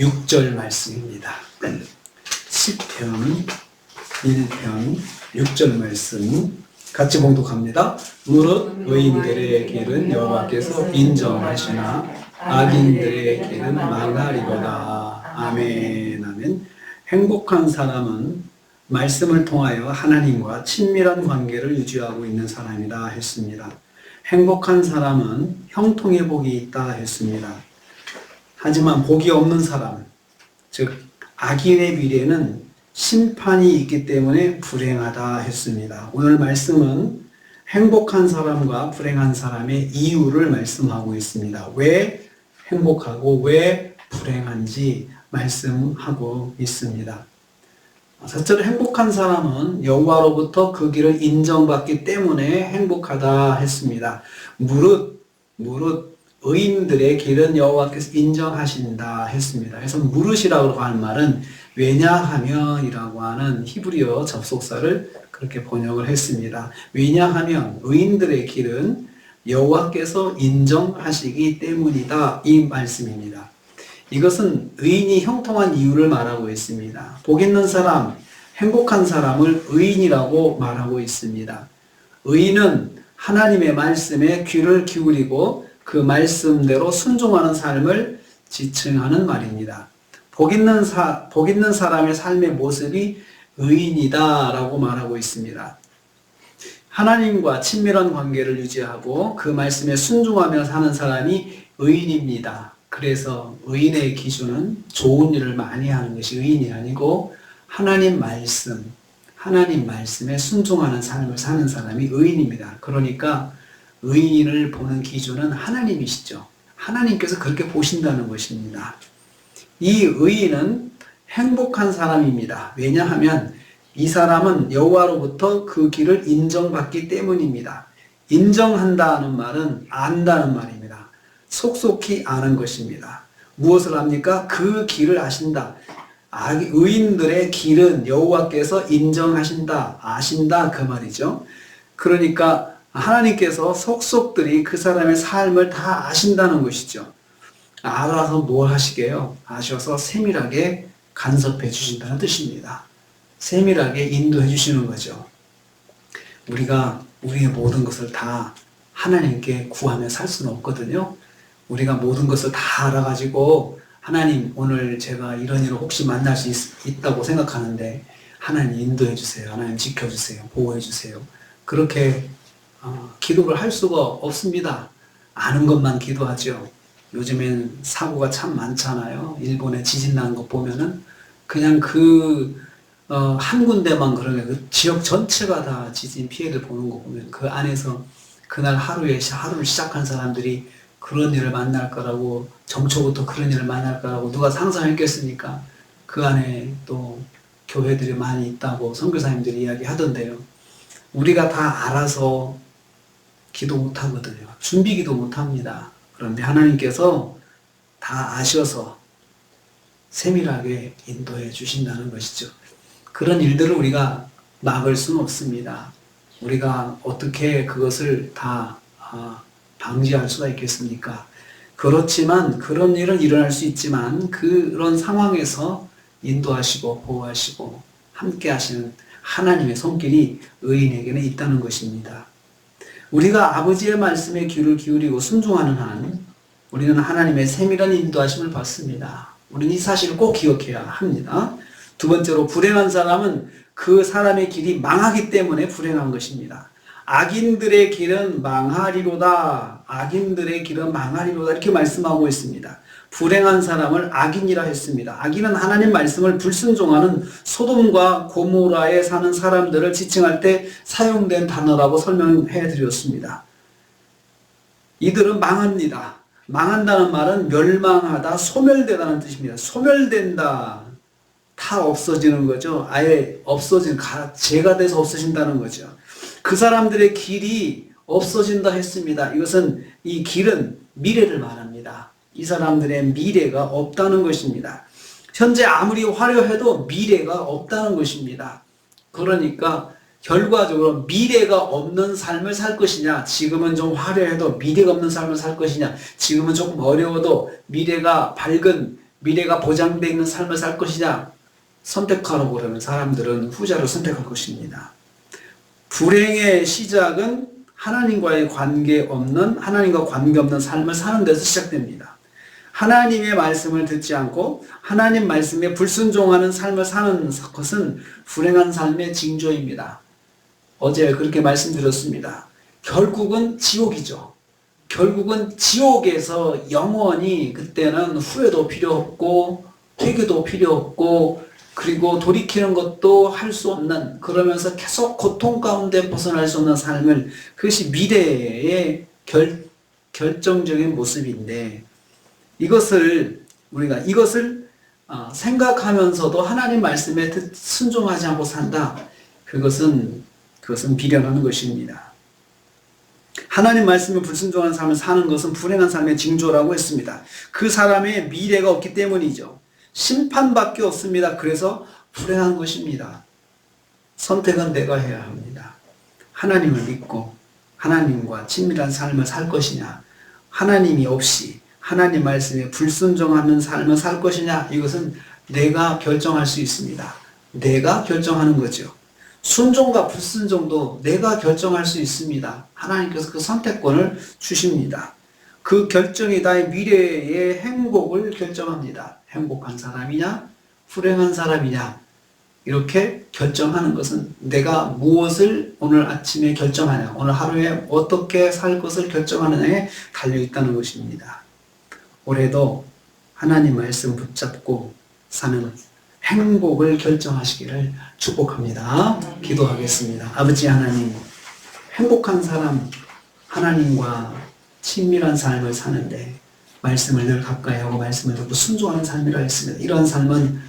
6절 말씀입니다. 시편 1편 6절 말씀 같이 봉독합니다. 무릇 의인들의 길은 여호와께서 인정하시나 악인들의 길은 망하리로다. 아멘. 아멘. 행복한 사람은 말씀을 통하여 하나님과 친밀한 관계를 유지하고 있는 사람이다 했습니다. 행복한 사람은 형통의 복이 있다 했습니다. 하지만 복이 없는 사람, 즉 악인의 미래는 심판이 있기 때문에 불행하다 했습니다. 오늘 말씀은 행복한 사람과 불행한 사람의 이유를 말씀하고 있습니다. 왜 행복하고 왜 불행한지 말씀하고 있습니다. 첫째로 행복한 사람은 여호와로부터 그 길을 인정받기 때문에 행복하다 했습니다. 무릇 의인들의 길은 여호와께서 인정하신다 했습니다. 그래서 무릇이라고 하는 말은 왜냐하면이라고 하는 히브리어 접속사를 그렇게 번역을 했습니다. 왜냐하면 의인들의 길은 여호와께서 인정하시기 때문이다, 이 말씀입니다. 이것은 의인이 형통한 이유를 말하고 있습니다. 복 있는 사람, 행복한 사람을 의인이라고 말하고 있습니다. 의인은 하나님의 말씀에 귀를 기울이고 그 말씀대로 순종하는 삶을 지칭하는 말입니다. 복 있는 사람의 삶의 모습이 의인이다라고 말하고 있습니다. 하나님과 친밀한 관계를 유지하고 그 말씀에 순종하며 사는 사람이 의인입니다. 그래서 의인의 기준은 좋은 일을 많이 하는 것이 의인이 아니고 하나님 말씀에 순종하는 삶을 사는 사람이 의인입니다. 그러니까 의인을 보는 기준은 하나님이시죠. 하나님께서 그렇게 보신다는 것입니다. 이 의인은 행복한 사람입니다. 왜냐하면 이 사람은 여호와로부터 그 길을 인정받기 때문입니다. 인정한다는 말은 안다는 말입니다. 속속히 아는 것입니다. 무엇을 압니까? 그 길을 아신다. 의인들의 길은 여호와께서 인정하신다, 아신다, 그 말이죠. 그러니까 하나님께서 속속들이 그 사람의 삶을 다 아신다는 것이죠. 알아서 뭘 하시게요? 아셔서 세밀하게 간섭해 주신다는 뜻입니다. 세밀하게 인도해 주시는 거죠. 우리가 우리의 모든 것을 다 하나님께 구하며 살 수는 없거든요. 우리가 모든 것을 다 알아가지고 하나님, 오늘 제가 이런 일을 혹시 만날 수 있다고 생각하는데 하나님 인도해 주세요. 하나님 지켜주세요. 보호해 주세요. 그렇게 기도를 할 수가 없습니다. 아는 것만 기도하죠. 요즘엔 사고가 참 많잖아요. 일본에 지진 난 거 보면은 그냥 한 군데만 그러면 그 지역 전체가 다 지진 피해를 보는 거 보면 그 안에서 그날 하루를 시작한 사람들이 그런 일을 만날 거라고, 정초부터 그런 일을 만날 거라고 누가 상상했겠습니까? 그 안에 또 교회들이 많이 있다고 선교사님들이 이야기하던데요. 우리가 다 알아서 기도 못하거든요. 준비기도 못합니다. 그런데 하나님께서 다 아셔서 세밀하게 인도해 주신다는 것이죠. 그런 일들을 우리가 막을 수는 없습니다. 우리가 어떻게 그것을 다 방지할 수가 있겠습니까? 그렇지만 그런 일은 일어날 수 있지만 그런 상황에서 인도하시고 보호하시고 함께 하시는 하나님의 손길이 의인에게는 있다는 것입니다. 우리가 아버지의 말씀에 귀를 기울이고 순종하는 한 우리는 하나님의 세밀한 인도하심을 받습니다. 우리는 이 사실을 꼭 기억해야 합니다. 두 번째로, 불행한 사람은 그 사람의 길이 망하기 때문에 불행한 것입니다. 악인들의 길은 망하리로다. 악인들의 길은 망하리로다. 이렇게 말씀하고 있습니다. 불행한 사람을 악인이라 했습니다. 악인은 하나님 말씀을 불순종하는 소돔과 고모라에 사는 사람들을 지칭할 때 사용된 단어라고 설명해 드렸습니다. 이들은 망합니다. 망한다는 말은 멸망하다, 소멸되다는 뜻입니다. 소멸된다. 다 없어지는 거죠. 아예 재가 돼서 없어진다는 거죠. 그 사람들의 길이 없어진다 했습니다. 이 길은 미래를 말합니다. 이 사람들의 미래가 없다는 것입니다. 현재 아무리 화려해도 미래가 없다는 것입니다. 그러니까 결과적으로 미래가 없는 삶을 살 것이냐, 지금은 좀 화려해도 미래가 없는 삶을 살 것이냐, 지금은 조금 어려워도 미래가 밝은 미래가 보장되어 있는 삶을 살 것이냐? 선택하라고 그러면 사람들은 후자를 선택할 것입니다. 불행의 시작은 하나님과 관계없는 삶을 사는 데서 시작됩니다. 하나님의 말씀을 듣지 않고 하나님 말씀에 불순종하는 삶을 사는 것은 불행한 삶의 징조입니다. 어제 그렇게 말씀드렸습니다. 결국은 지옥이죠. 결국은 지옥에서 영원히, 그때는 후회도 필요 없고 회개도 필요 없고 그리고 돌이키는 것도 할 수 없는, 그러면서 계속 고통 가운데 벗어날 수 없는 삶을, 그것이 미래의 결정적인 모습인데, 우리가 이것을 생각하면서도 하나님 말씀에 순종하지 않고 산다. 그것은 비련한 것입니다. 하나님 말씀에 불순종하는 삶을 사는 것은 불행한 삶의 징조라고 했습니다. 그 사람의 미래가 없기 때문이죠. 심판밖에 없습니다. 그래서 불행한 것입니다. 선택은 내가 해야 합니다. 하나님을 믿고 하나님과 친밀한 삶을 살 것이냐, 하나님이 없이 하나님 말씀에 불순종하는 삶을 살 것이냐, 이것은 내가 결정할 수 있습니다. 내가 결정하는 거죠. 순종과 불순종도 내가 결정할 수 있습니다. 하나님께서 그 선택권을 주십니다. 그 결정이 나의 미래의 행복을 결정합니다. 행복한 사람이냐, 불행한 사람이냐, 이렇게 결정하는 것은 내가 무엇을 오늘 아침에 결정하냐, 오늘 하루에 어떻게 살 것을 결정하느냐에 달려있다는 것입니다. 올해도 하나님 말씀 붙잡고 사는 행복을 결정하시기를 축복합니다. 기도하겠습니다. 아버지 하나님, 행복한 사람, 하나님과 친밀한 삶을 사는데 말씀을 늘 가까이 하고 말씀을 듣고 순종하는 삶이라 했습니다. 이런 삶은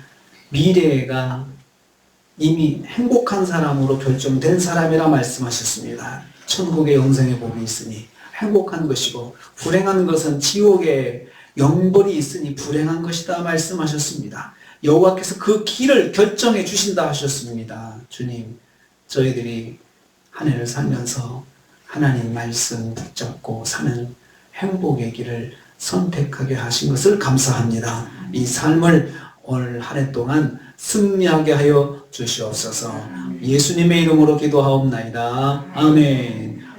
미래가 이미 행복한 사람으로 결정된 사람이라 말씀하셨습니다. 천국의 영생의 복이 있으니 행복한 것이고, 불행한 것은 지옥의 영벌이 있으니 불행한 것이다 말씀하셨습니다. 여호와께서 그 길을 결정해 주신다 하셨습니다. 주님, 저희들이 한 해를 살면서 하나님 말씀 붙잡고 사는 행복의 길을 선택하게 하신 것을 감사합니다. 이 삶을 올 한 해 동안 승리하게 하여 주시옵소서. 예수님의 이름으로 기도하옵나이다. 아멘.